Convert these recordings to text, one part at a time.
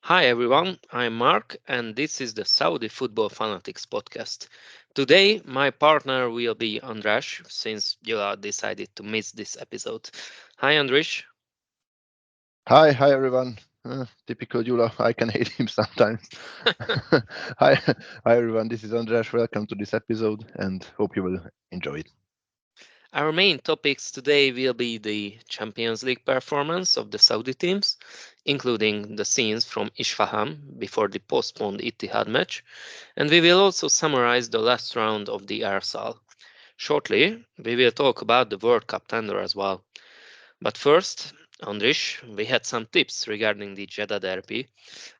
Hi everyone, I'm Mark and this is the Saudi Football Fanatics podcast. Today my partner will be Andras since Jula decided to miss this episode. Hi Andras. Hi everyone. Typical Jula, I can hate him sometimes. Hi everyone, this is András. Welcome to this episode and hope you will enjoy it. Our main topics today will be the Champions League performance of the Saudi teams, including the scenes from Isfahan before the postponed Ittihad match, and we will also summarize the last round of the Arsal. Shortly, we will talk about the World Cup tender as well. But first, Andris, we had some tips regarding the Jeddah Derby.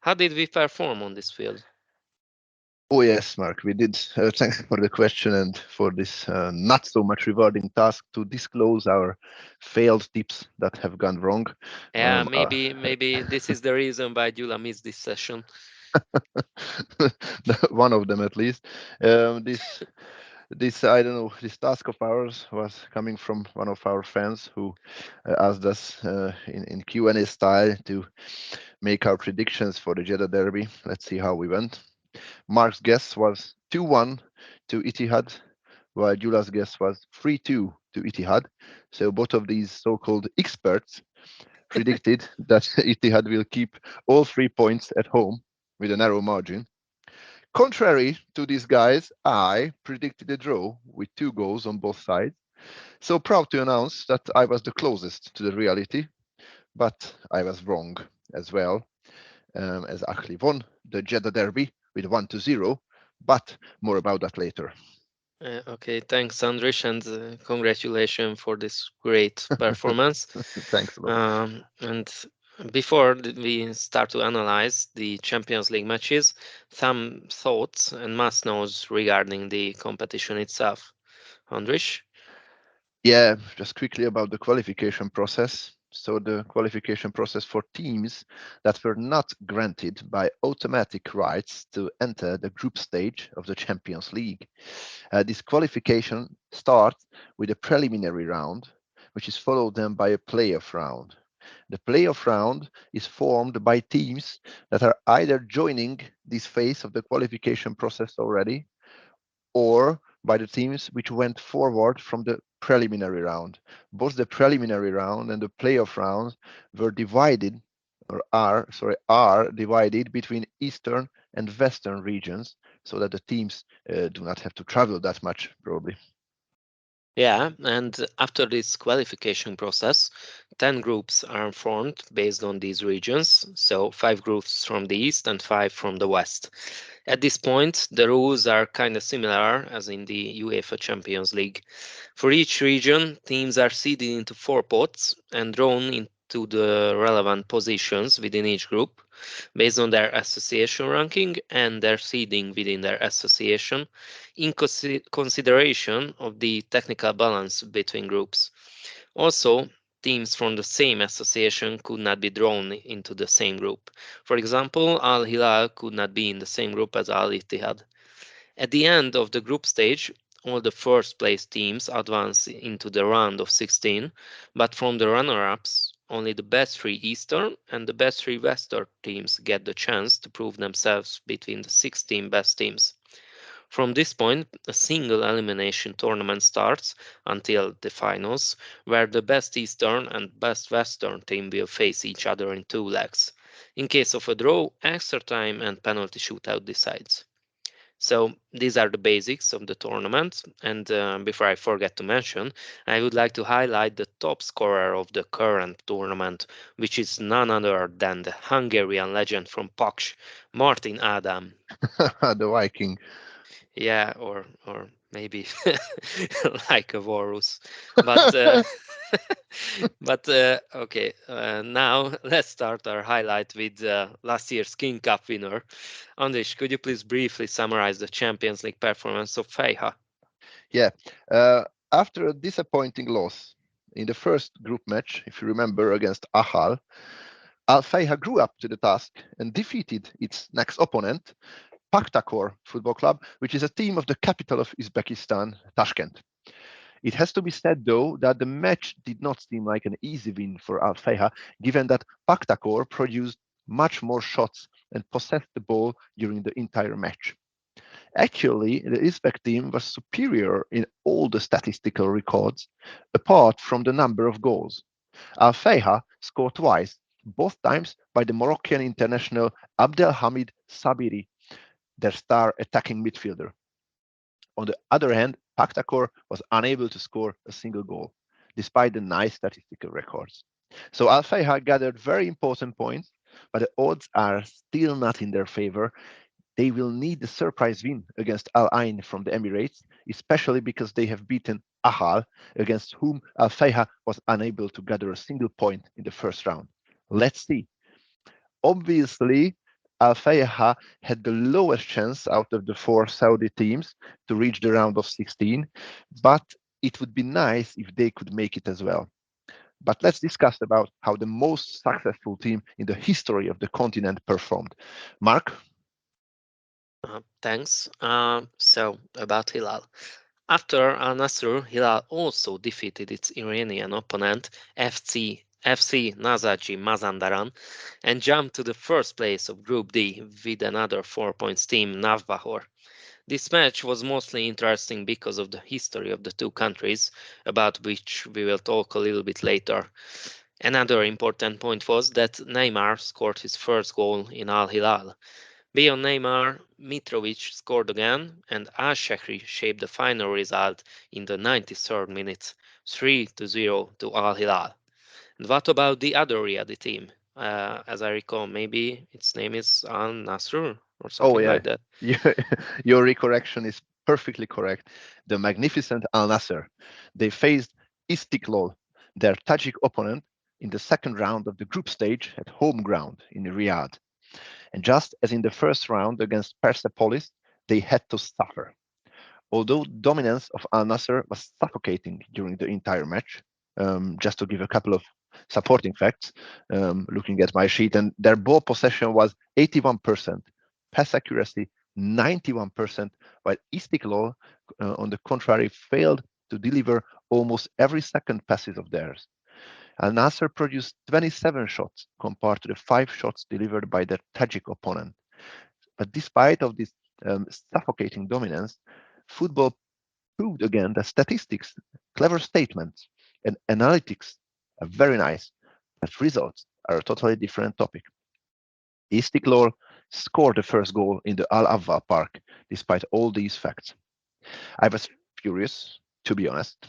How did we perform on this field? Oh yes, Mark, we did. Thanks for the question and for this not so much rewarding task to disclose our failed tips that have gone wrong. Yeah, Um, uh, maybe this is the reason why Jula missed this session. one of them at least. This I don't know, this task of ours was coming from one of our fans who asked us in Q&A style to make our predictions for the Jeddah Derby. Let's see how we went. Mark's guess was 2-1 to Ittihad, while Jula's guess was 3-2 to Ittihad. So both of these so-called experts predicted that Ittihad will keep all 3 points at home with a narrow margin. Contrary to these guys, I predicted a draw with 2 goals on both sides. So proud to announce that I was the closest to the reality, but I was wrong as well, as Achli won the Jeddah Derby with 1-0, but more about that later. Okay, thanks, Andris, and congratulations for this great performance. Thanks a lot. And before we start to analyze the Champions League matches, some thoughts and must knows regarding the competition itself. Andris? Yeah, just quickly about the qualification process. So the qualification process for teams that were not granted by automatic rights to enter the group stage of the Champions League. This qualification starts with a preliminary round, which is followed then by a playoff round. The playoff round is formed by teams that are either joining this phase of the qualification process already or by the teams which went forward from the preliminary round. Both the preliminary round and the playoff round were divided are divided between eastern and western regions so that the teams do not have to travel that much probably. Yeah, and after this qualification process, 10 groups are formed based on these regions, so 5 groups from the east and 5 from the west. At this point, the rules are kind of similar as in the UEFA Champions League. For each region, teams are seeded into 4 pots and drawn into the relevant positions within each group based on their association ranking and their seeding within their association in consideration of the technical balance between groups. Also, teams from the same association could not be drawn into the same group. For example, Al Hilal could not be in the same group as Al Ittihad. At the end of the group stage, all the first place teams advance into the round of 16, but from the runner ups, only the best 3 Eastern and the best 3 Western teams get the chance to prove themselves between the 16 best teams. From this point, a single elimination tournament starts until the finals, where the best Eastern and best Western team will face each other in 2 legs. In case of a draw, extra time and penalty shootout decides. So these are the basics of the tournament. And before I forget to mention, I would like to highlight the top scorer of the current tournament, which is none other than the Hungarian legend from Paks, Martin Adam. The Viking. Yeah, or maybe like a walrus. But okay, now let's start our highlight with last year's King Cup winner. Andris, could you please briefly summarize the Champions League performance of Feiha? Yeah. After a disappointing loss in the first group match, if you remember, against Ahal, Al Feiha grew up to the task and defeated its next opponent, Pakhtakor Football Club, which is a team of the capital of Uzbekistan, Tashkent. It has to be said, though, that the match did not seem like an easy win for Al Feiha, given that Pakhtakor produced much more shots and possessed the ball during the entire match. Actually, the Uzbek team was superior in all the statistical records, apart from the number of goals. Al-Fayha scored twice, both times by the Moroccan international Abdelhamid Sabiri, their star attacking midfielder. On the other hand, Paktakor was unable to score a single goal, despite the nice statistical records. So Al-Fayha gathered very important points, but the odds are still not in their favor. They will need the surprise win against Al Ain from the Emirates, especially because they have beaten Ahal, against whom Al Fayha was unable to gather a single point in the first round. Let's see. Obviously, Al Fayha had the lowest chance out of the four Saudi teams to reach the round of 16, but it would be nice if they could make it as well. But let's discuss about how the most successful team in the history of the continent performed. Mark? Thanks. So about Hilal. After Al Nassr, Hilal also defeated its Iranian opponent FC Nazaji Mazandaran and jumped to the first place of Group D with another 4 points team Navbahor. This match was mostly interesting because of the history of the two countries, about which we will talk a little bit later. Another important point was that Neymar scored his first goal in Al Hilal. Beyond Neymar, Mitrovic scored again, and Al-Shehri shaped the final result in the 93rd minute, 3-0 to Al Hilal. And what about the other Riyadh team? As I recall, maybe its name is Al Nasr or Oh, something yeah. like that. Your, your recorrection is perfectly correct. The magnificent Al Nasser. They faced Istiklal, their Tajik opponent, in the second round of the group stage at home ground in Riyadh. And just as in the first round against Persepolis, they had to suffer. Although dominance of Al Nasser was suffocating during the entire match, just to give a couple of supporting facts, looking at my sheet, and their ball possession was 81%, pass accuracy 91%, while Istiklal, on the contrary, failed to deliver almost every second passes of theirs. Al Nasser produced 27 shots compared to the 5 shots delivered by their Tajik opponent. But despite of this suffocating dominance, football proved again that statistics, clever statements, and analytics are very nice, but results are a totally different topic. Istiklal scored the first goal in the Al Avva Park, despite all these facts. I was furious, to be honest.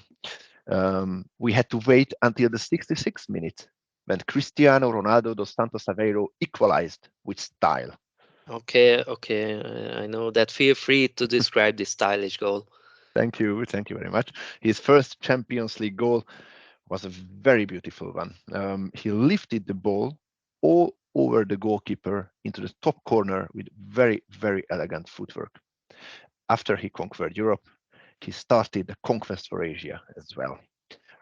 We had to wait until the 66th minute when Cristiano Ronaldo dos Santos Aveiro equalized with style. Okay, I know that. Feel free to describe this stylish goal. Thank you very much. His first Champions League goal was a very beautiful one. He lifted the ball all over the goalkeeper into the top corner with very, very elegant footwork. After he conquered Europe, he started the conquest for Asia as well.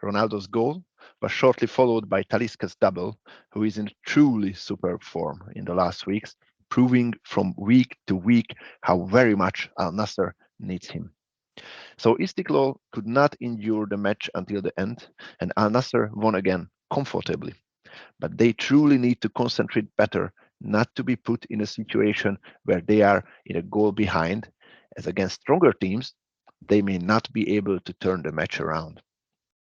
Ronaldo's goal was shortly followed by Talisca's double, who is in truly superb form in the last weeks, proving from week to week how very much Al Nasser needs him. So Istiklal could not endure the match until the end, and Al Nasser won again comfortably. But they truly need to concentrate better, not to be put in a situation where they are in a goal behind, as against stronger teams, they may not be able to turn the match around.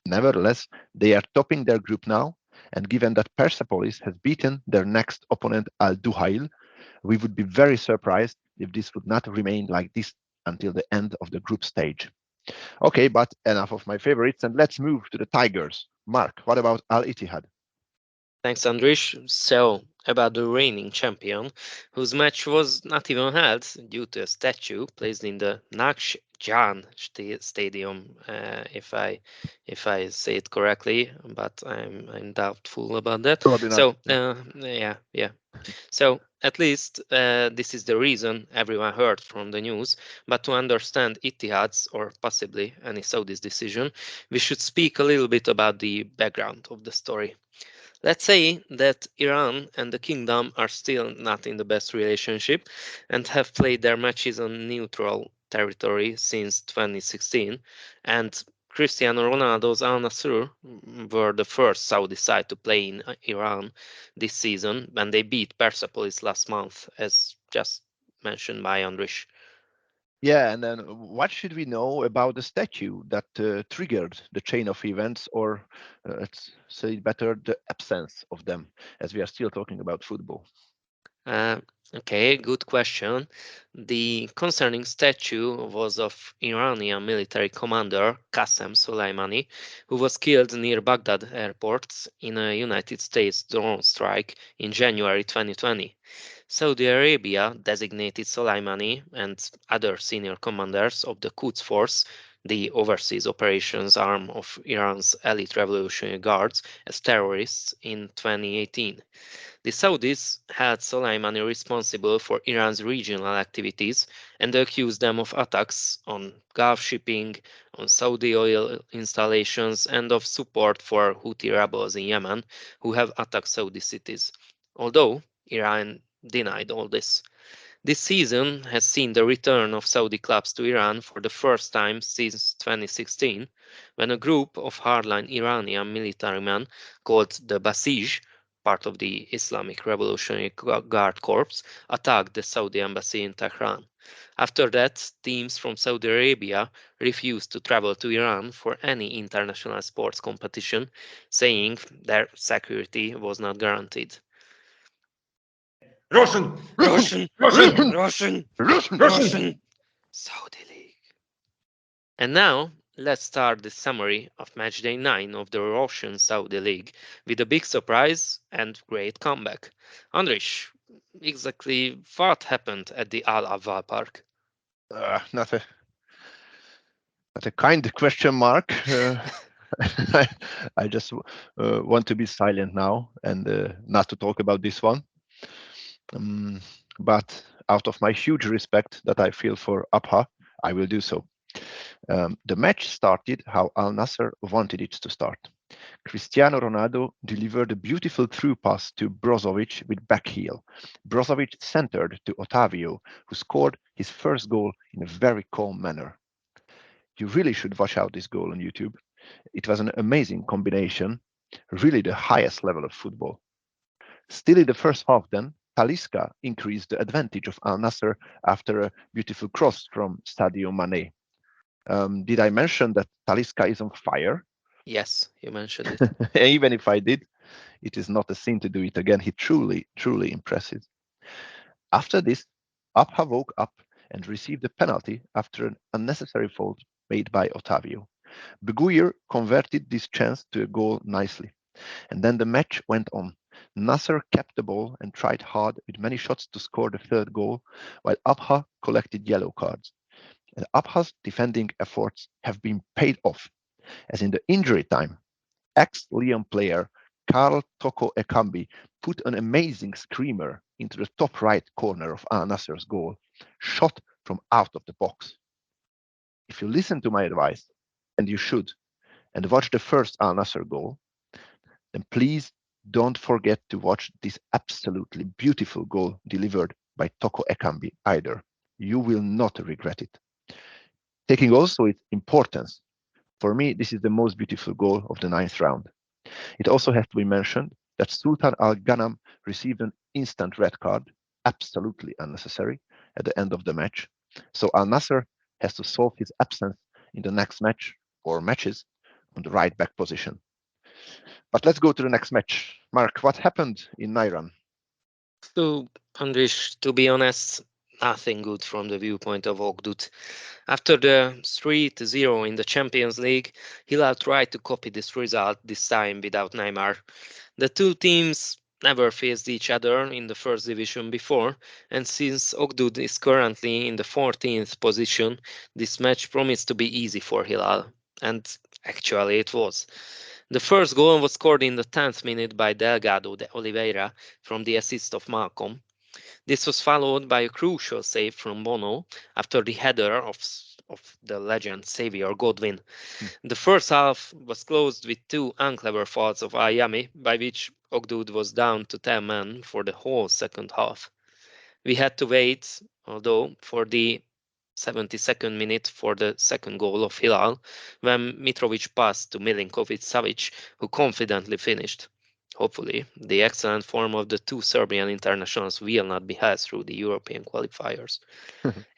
Nevertheless, they are topping their group now, and given that Persepolis has beaten their next opponent Al Duhail, we would be very surprised if this would not remain like this until the end of the group stage. Okay, but enough of my favorites, and let's move to the Tigers. Mark, what about Al-Ittihad? Thanks, Andrish. So, about the reigning champion, whose match was not even held due to a statue placed in the Naksh Jan Stadium, if I say it correctly, but I'm doubtful about that. Probably not. So, yeah. So, at least this is the reason everyone heard from the news. But to understand Ittihad's or possibly any Saudi's decision, we should speak a little bit about the background of the story. Let's say that Iran and the kingdom are still not in the best relationship and have played their matches on neutral territory since 2016, and Cristiano Ronaldo's Al Nassr were the first Saudi side to play in Iran this season when they beat Persepolis last month, as just mentioned by Andrish. Yeah, and then what should we know about the statue that triggered the chain of events, or let's say it better, the absence of them, as we are still talking about football? Uh, okay, good question. The concerning statue was of Iranian military commander Qasem Soleimani, who was killed near Baghdad airport in a United States drone strike in January 2020. Saudi Arabia designated Soleimani and other senior commanders of the Quds Force, the overseas operations arm of Iran's elite revolutionary guards, as terrorists in 2018. The Saudis held Soleimani responsible for Iran's regional activities and accused them of attacks on Gulf shipping, on Saudi oil installations, and of support for Houthi rebels in Yemen who have attacked Saudi cities. Although Iran denied all this. This season has seen the return of Saudi clubs to Iran for the first time since 2016, when a group of hardline Iranian military men called the Basij, part of the Islamic Revolutionary Guard Corps, attacked the Saudi embassy in Tehran. After that, teams from Saudi Arabia refused to travel to Iran for any international sports competition, saying their security was not guaranteed. Russian, Russian, Russian, Russian, Russian, Russian! Russian. Russian, Saudi League. And now let's start the summary of matchday 9 of the Russian Saudi League with a big surprise and great comeback. Andrish, exactly what happened at the Al Awwal Park? Not a kind question mark. I, I just want to be silent now and not to talk about this one. Um, but out of my huge respect that I feel for Abha, I will do so. The match started how Al Nasser wanted it to start. Cristiano Ronaldo delivered a beautiful through pass to Brozovic with back heel. Brozovic centered to Otavio, who scored his first goal in a very calm manner. You really should watch out this goal on YouTube. It was an amazing combination, really the highest level of football. Still in the first half, then, Talisca increased the advantage of Al Nasser after a beautiful cross from Sadio Mane. Did I mention that Talisca is on fire? Yes, you mentioned it. Even if I did, it is not a sin to do it again. He truly, truly impresses. After this, Abha woke up and received a penalty after an unnecessary fault made by Otavio. Beguir converted this chance to a goal nicely. And then the match went on. Nasser kept the ball and tried hard with many shots to score the third goal, while Abha collected yellow cards. And Abha's defending efforts have been paid off, as in the injury time, ex-Lyon player Karl Toko Ekambi put an amazing screamer into the top right corner of Al Nasser's goal, shot from out of the box. If you listen to my advice, and you should, and watch the first Al Nasser goal, then please don't forget to watch this absolutely beautiful goal delivered by Toko Ekambi either. You will not regret it. Taking also its importance, for me, this is the most beautiful goal of the ninth round. It also has to be mentioned that Sultan Al Ghanam received an instant red card, absolutely unnecessary, at the end of the match. So Al Nasser has to solve his absence in the next match or matches on the right back position. But let's go to the next match. Mark, what happened in Nairan? So, Andrish, to be honest, nothing good from the viewpoint of Ogdut. After the 3-0 in the Champions League, Hilal tried to copy this result, this time without Neymar. The two teams never faced each other in the first division before, and since Ogdud is currently in the 14th position, this match promised to be easy for Hilal. And actually it was. The first goal was scored in the 10th minute by Delgado de Oliveira from the assist of Malcolm. This was followed by a crucial save from Bono after the header of the legend Xavier Godwin. Hmm. The first half was closed with two unclever faults of Ayami, by which Ogdud was down to 10 men for the whole second half. We had to wait, although, for the 72nd minute for the second goal of Hilal, when Mitrovic passed to Milinkovic-Savic, who confidently finished. Hopefully, the excellent form of the two Serbian internationals will not be held through the European qualifiers.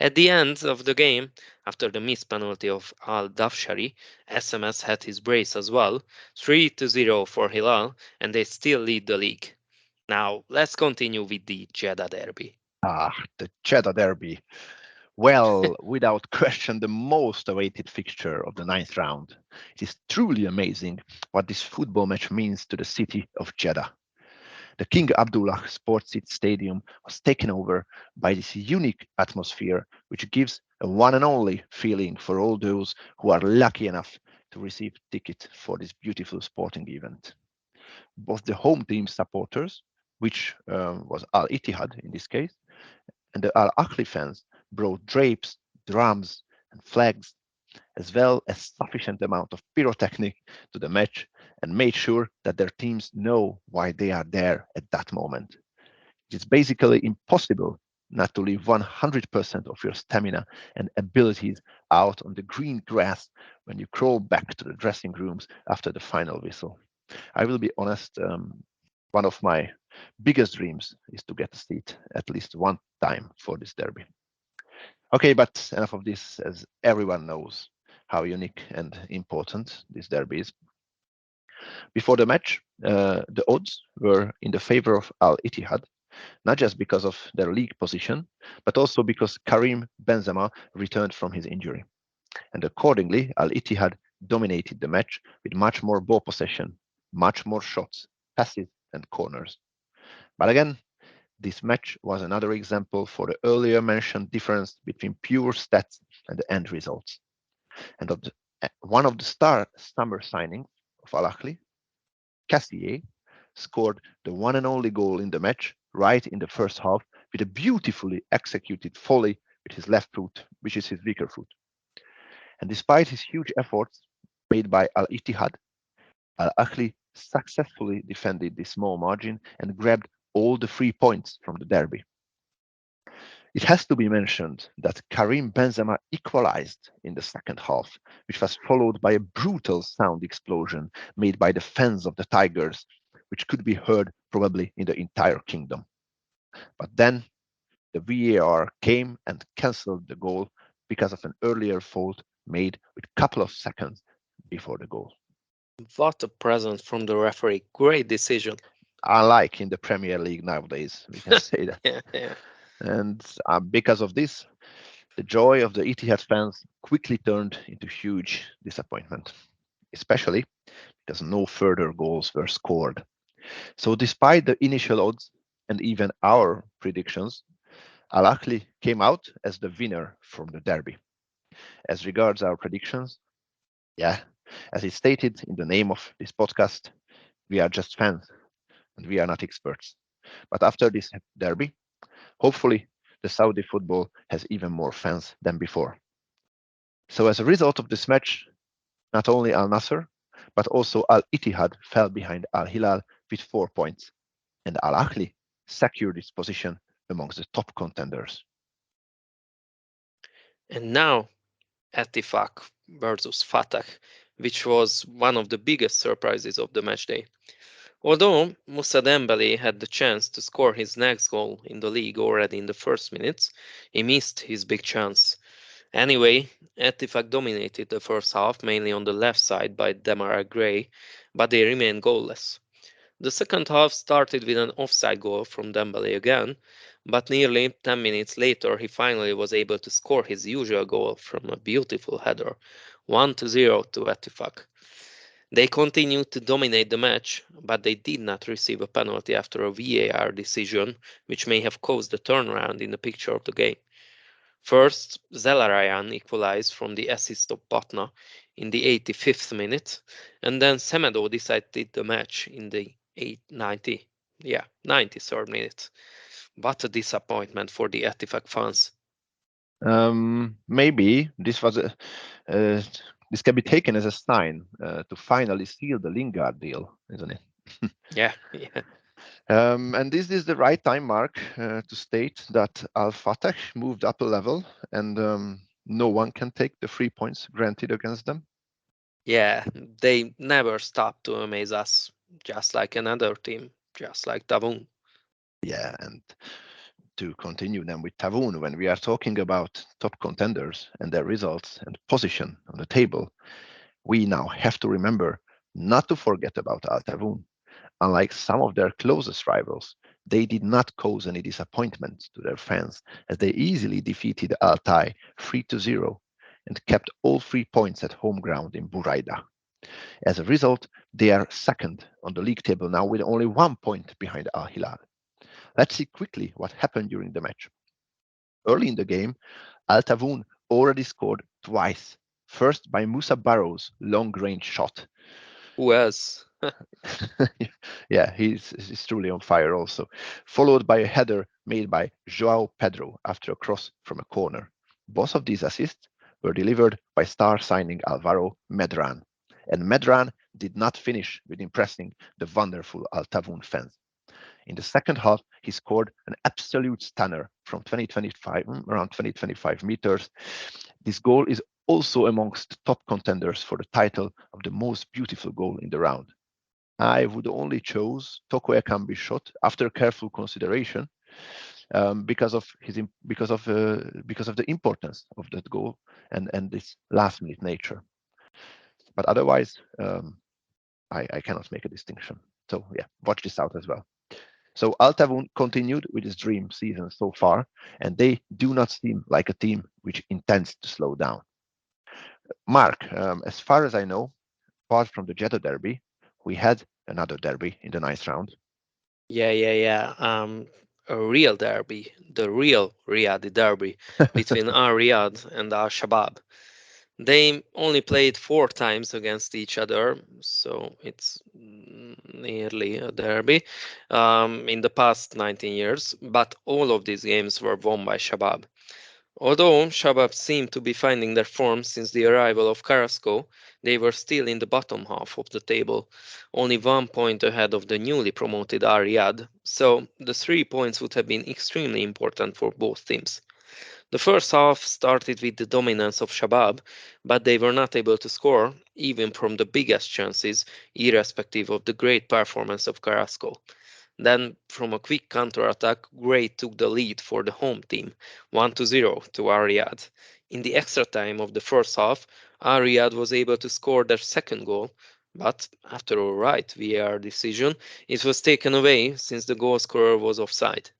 At the end of the game, after the missed penalty of Al Dafshari, SMS had his brace as well, 3-0 for Hilal, and they still lead the league. Now, let's continue with the Jeddah Derby. Ah, the Jeddah Derby. Well, without question, the most awaited fixture of the ninth round. It is truly amazing what this football match means to the city of Jeddah. The King Abdullah Sports City Stadium was taken over by this unique atmosphere, which gives a one and only feeling for all those who are lucky enough to receive tickets for this beautiful sporting event. Both the home team supporters, which was Al-Ittihad in this case, and the Al Ahly fans brought drapes, drums, and flags, as well as sufficient amount of pyrotechnic to the match, and made sure that their teams know why they are there at that moment. It's basically impossible not to leave 100% of your stamina and abilities out on the green grass when you crawl back to the dressing rooms after the final whistle. I will be honest, one of my biggest dreams is to get a seat at least one time for this derby. Okay, but enough of this, as everyone knows how unique and important this derby is. Before the match, the odds were in the favor of Al Ittihad, not just because of their league position, but also because Karim Benzema returned from his injury. And accordingly, Al Ittihad dominated the match with much more ball possession, much more shots, passes, and corners. But again, this match was another example for the earlier mentioned difference between pure stats and the end results. And one of the star summer signings of Al Ahly, Cassier, scored the one and only goal in the match right in the first half with a beautifully executed volley with his left foot, which is his weaker foot. And despite his huge efforts made by Al Ittihad, Al Ahly successfully defended the small margin and grabbed all the 3 points from the derby. It has to be mentioned that Karim Benzema equalized in the second half, which was followed by a brutal sound explosion made by the fans of the Tigers, which could be heard probably in the entire kingdom. But then the VAR came and cancelled the goal because of an earlier fault made with a couple of seconds before the goal. What a present from the referee. Great decision. Unlike in the Premier League nowadays, we can say that. Yeah, yeah. And because of this, the joy of the Etihad fans quickly turned into huge disappointment, especially because no further goals were scored. So, despite the initial odds and even our predictions, Al Ahly came out as the winner from the derby. As regards our predictions, yeah, as is stated in the name of this podcast, we are just fans and we are not experts. But after this derby, hopefully the Saudi football has even more fans than before. So, as a result of this match, not only Al Nasser, but also Al Ittihad fell behind Al Hilal with 4 points, and Al Ahly secured its position amongst the top contenders. And now, Ettifaq versus Fatah, which was one of the biggest surprises of the match day. Although Moussa Dembele had the chance to score his next goal in the league already in the first minutes, he missed his big chance. Anyway, Ettifaq dominated the first half, mainly on the left side by Demara Gray, but they remained goalless. The second half started with an offside goal from Dembele again, but nearly 10 minutes later he finally was able to score his usual goal from a beautiful header, 1-0 to Ettifaq. They continued to dominate the match, but they did not receive a penalty after a VAR decision, which may have caused a turnaround in the picture of the game. First, Zelarayan equalized from the assist of Patna in the 85th minute, and then Semedo decided the match in the 93rd minute. What a disappointment for the Ettifaq fans. Maybe uh, this can be taken as a sign to finally seal the Lingard deal, isn't it? Yeah, yeah. And this is the right time, Mark, to state that Al Fateh moved up a level, and no one can take the 3 points granted against them. Yeah, they never stop to amaze us, just like another team, just like Tavun. Yeah, and to continue then with Tavun, when we are talking about top contenders and their results and position on the table, we now have to remember not to forget about Al Tavun. Unlike some of their closest rivals, they did not cause any disappointment to their fans as they easily defeated Altai 3-0 and kept all 3 points at home ground in Buraida. As a result, they are second on the league table now with only 1 point behind Al Hilal. Let's see quickly what happened during the match. Early in the game, Al Tavoun already scored twice. First by Musa Barrow's long range shot. Who else? Yeah, he's truly on fire also. Followed by a header made by Joao Pedro after a cross from a corner. Both of these assists were delivered by star signing Alvaro Medran. And Medran did not finish with impressing the wonderful Al Tavoun fans. In the second half, he scored an absolute stunner from 2025, around 2025 meters. This goal is also amongst the top contenders for the title of the most beautiful goal in the round. I would only choose Toko Ekambi's shot after careful consideration because of the importance of that goal and this last minute nature. But otherwise, I cannot make a distinction. So yeah, watch this out as well. So Altavun continued with his dream season so far, and they do not seem like a team which intends to slow down. Mark, as far as I know, apart from the Jeddah Derby, we had another derby in the ninth round. Yeah. A real derby, the real Riyadh derby between Al Riyadh and Al Shabab. They only played 4 times against each other, so it's nearly a derby in the past 19 years. But all of these games were won by Shabab. Although Shabab seemed to be finding their form since the arrival of Carrasco, they were still in the bottom half of the table, only 1 point ahead of the newly promoted Al Riyadh, so the 3 points would have been extremely important for both teams. The first half started with the dominance of Shabab, but they were not able to score, even from the biggest chances, irrespective of the great performance of Carrasco. Then, from a quick counter-attack, Gray took the lead for the home team, 1-0 to Al Riyadh. In the extra time of the first half, Al Riyadh was able to score their second goal, but after a right VAR decision, it was taken away since the goalscorer was offside.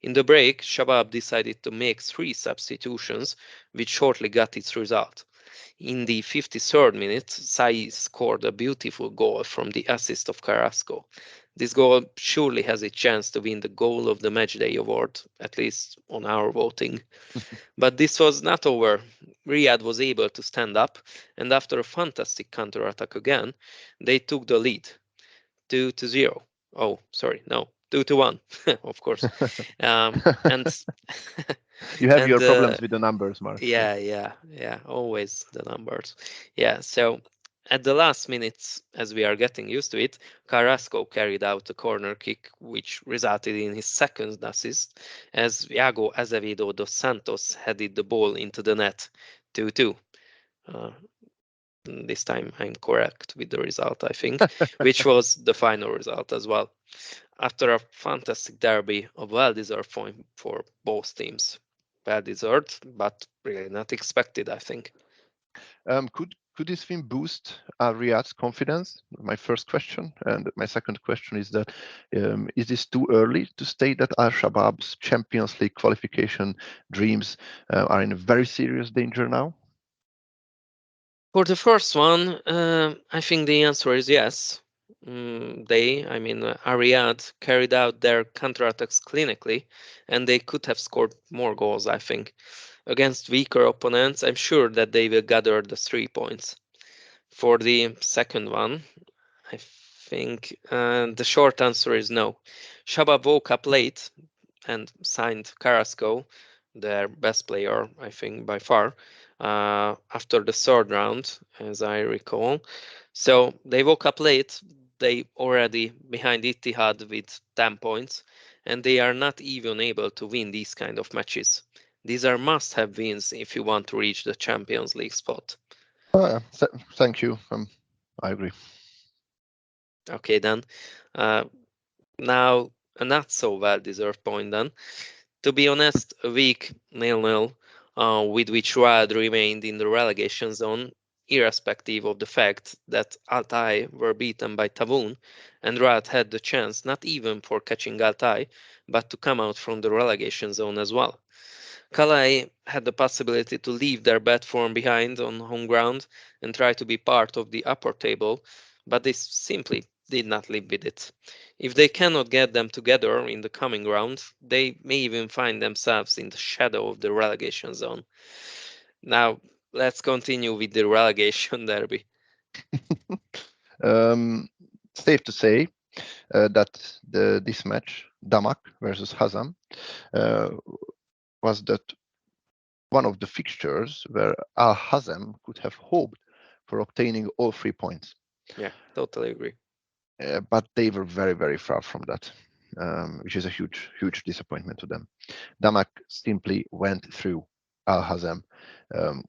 In the break, Shabab decided to make 3 substitutions, which shortly got its result. In the 53rd minute, Sai scored a beautiful goal from the assist of Carrasco. This goal surely has a chance to win the Goal of the Matchday award, at least on our voting. But this was not over. Riyadh was able to stand up, and after a fantastic counter-attack again, they took the lead. 2-0. Oh, sorry, no, 2-1, of course. And You have and your problems with the numbers, Mark. So. yeah, always the numbers. Yeah, so at the last minutes, as we are getting used to it, Carrasco carried out a corner kick, which resulted in his second assist, as Iago Azevedo dos Santos headed the ball into the net, 2-2. Uh, this time I'm correct with the result, I think, which was the final result as well. After a fantastic derby, a well-deserved point for both teams. Well-deserved, but really not expected, I think. Could this film boost Riyadh's confidence? My first question, and my second question is that is this too early to state that Al Shabaab's Champions League qualification dreams are in very serious danger now? For the first one, I think the answer is yes. Riyadh carried out their counterattacks clinically, and they could have scored more goals, I think. Against weaker opponents, I'm sure that they will gather the 3 points. For the second one, I think the short answer is no. Shabab woke up late and signed Carrasco, their best player, I think, by far, after the third round, as I recall. So they woke up late. they already behind Ittihad with 10 points, and they are not even able to win these kind of matches. These are must-have wins if you want to reach the Champions League spot. Thank you. I agree. Okay, then. Uh, Now, a not so well-deserved point then. To be honest, a weak 0-0, with which Rad remained in the relegation zone, irrespective of the fact that Altai were beaten by Tavun, and Rad had the chance not even for catching Altai, but to come out from the relegation zone as well. Calais had the possibility to leave their bad form behind on home ground and try to be part of the upper table, but they simply did not live with it. If they cannot get them together in the coming round, they may even find themselves in the shadow of the relegation zone. Now, let's continue with the relegation derby. um, Safe to say that this match, Damak versus Hazam, uh, was that one of the fixtures where Al Hazem could have hoped for obtaining all 3 points. Yeah, totally agree. But they were very, very far from that, which is a huge, huge disappointment to them. Damak simply went through Al Hazem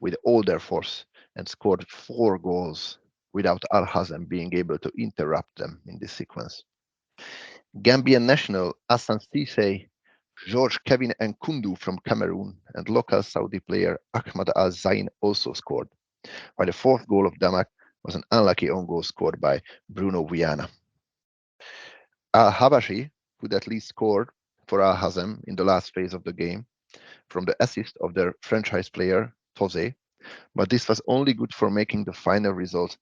with all their force and scored 4 goals without Al Hazem being able to interrupt them in this sequence. Gambian national Hassan Cisse, George Kevin Nkundu from Cameroon, and local Saudi player Ahmad Al Zain also scored, while the fourth goal of Damak was an unlucky own goal scored by Bruno Viana. Al Habashi, who at least scored for Al Hazem in the last phase of the game from the assist of their franchise player Toze, but this was only good for making the final result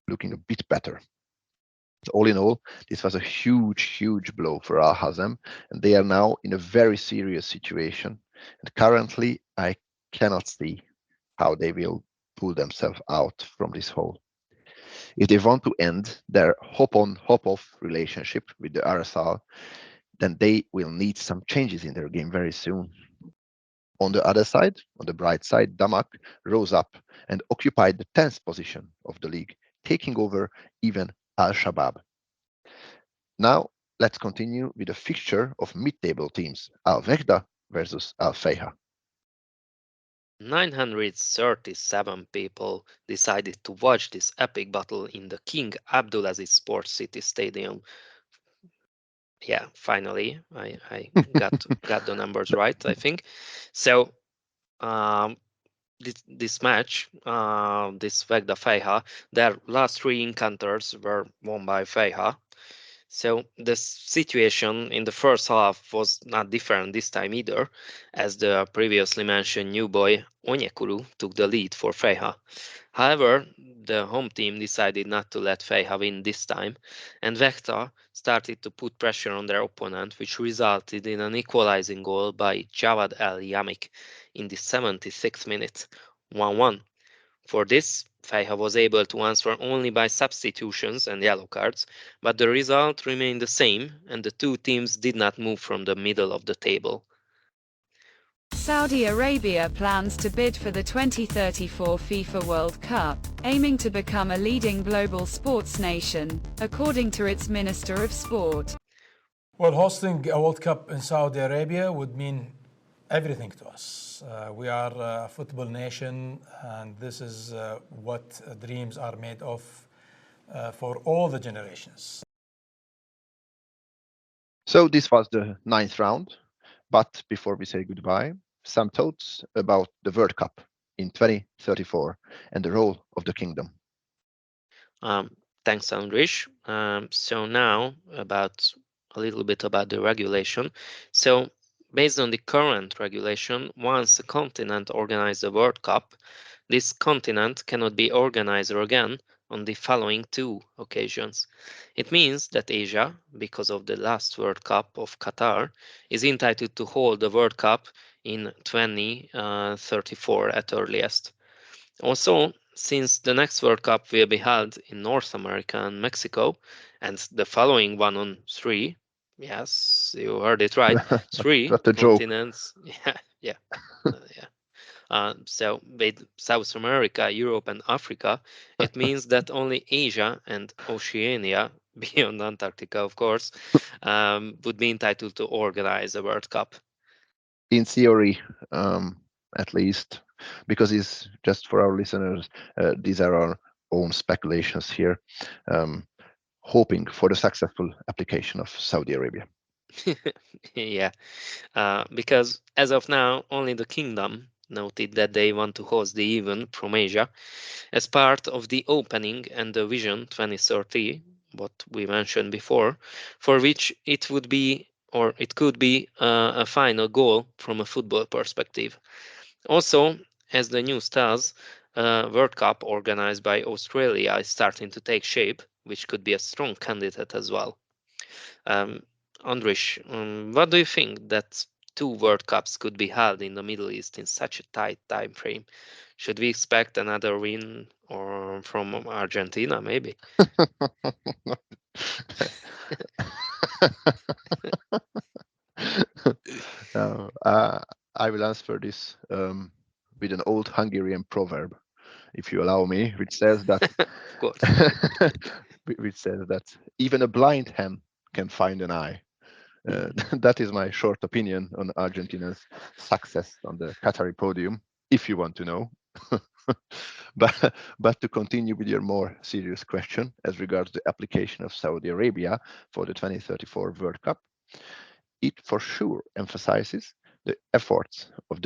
looking a bit better. All in all, this was a huge, huge blow for Al Hazem, and they are now in a very serious situation. And currently, I cannot see how they will pull themselves out from this hole. If they want to end their hop on, hop off relationship with the RSL, then they will need some changes in their game very soon. On the other side, on the bright side, Damak rose up and occupied the 10th position of the league, taking over even Al Shabab. Now, let's continue with a fixture of mid-table teams, Al Wehda versus Al Feiha. 937 people decided to watch this epic battle in the King Abdulaziz Sports City Stadium. Yeah, finally, I got the numbers right, I think. So, um, this match, this Vegda Feiha, their last 3 encounters were won by Feiha. So the situation in the first half was not different this time either, as the previously mentioned new boy Onyekuru took the lead for Feiha. However, the home team decided not to let Feiha win this time, and Vecta started to put pressure on their opponent, which resulted in an equalizing goal by Jawad El Yamik in the 76th minute, 1-1. For this, Feiha was able to answer only by substitutions and yellow cards, but the result remained the same, and the two teams did not move from the middle of the table. Saudi Arabia plans to bid for the 2034 FIFA World Cup, aiming to become a leading global sports nation, according to its Minister of Sport. Well, hosting a World Cup in Saudi Arabia would mean everything to us. We are a football nation, and this is what dreams are made of for all the generations. So this was the 9th round, but before we say goodbye, some thoughts about the World Cup in 2034 and the role of the kingdom. Thanks, Andrish. So now a little bit about the regulation. So based on the current regulation, once a continent organizes a World Cup, this continent cannot be organized again on the following 2 occasions. It means that Asia, because of the last World Cup of Qatar, is entitled to hold the World Cup in 2034 at earliest. Also, since the next World Cup will be held in North America and Mexico, and the following one on 3, yes, you heard it right, 3 What a joke. continents, yeah. So with South America, Europe, and Africa, it means that only Asia and Oceania beyond Antarctica, of course, would be entitled to organize a World Cup. In theory, at least, because it's just for our listeners, these are our own speculations here, hoping for the successful application of Saudi Arabia. Yeah, because as of now, only the kingdom noted that they want to host the event from Asia as part of the opening and the Vision 2030, what we mentioned before, for which it would be or it could be a final goal from a football perspective. Also, as the news tells, World Cup organized by Australia is starting to take shape, which could be a strong candidate as well. Um, Andrish, what do you think that two World Cups could be held in the Middle East in such a tight time frame? Should we expect another win or from Argentina, maybe? Now, I will answer this with an old Hungarian proverb, if you allow me, which says that Of course. which says that even a blind hen can find an eye. That is my short opinion on Argentina's success on the Qatari podium, if you want to know. but to continue with your more serious question as regards the application of Saudi Arabia for the 2034 World Cup, it for sure emphasizes the efforts of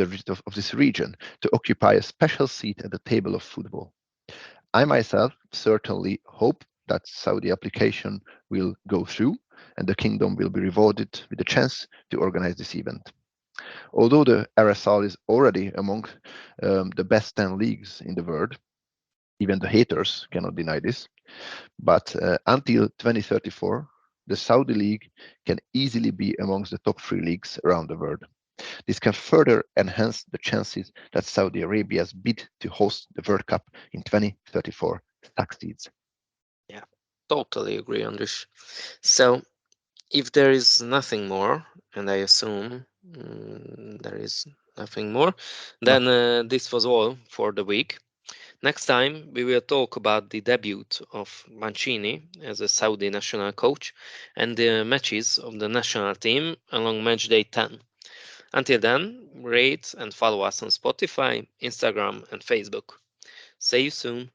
this region to occupy a special seat at the table of football. I myself certainly hope that Saudi application will go through and the kingdom will be rewarded with the chance to organize this event. Although the RSL is already among the best 10 leagues in the world, even the haters cannot deny this, but until 2034, the Saudi League can easily be amongst the top 3 leagues around the world. This can further enhance the chances that Saudi Arabia's bid to host the World Cup in 2034 succeeds. Yeah, totally agree, Andrish. So, if there is nothing more, and I assume there is nothing more, No. then this was all for the week. Next time, we will talk about the debut of Mancini as a Saudi national coach and the matches of the national team along match day 10. Until then, rate and follow us on Spotify, Instagram, and Facebook. See you soon.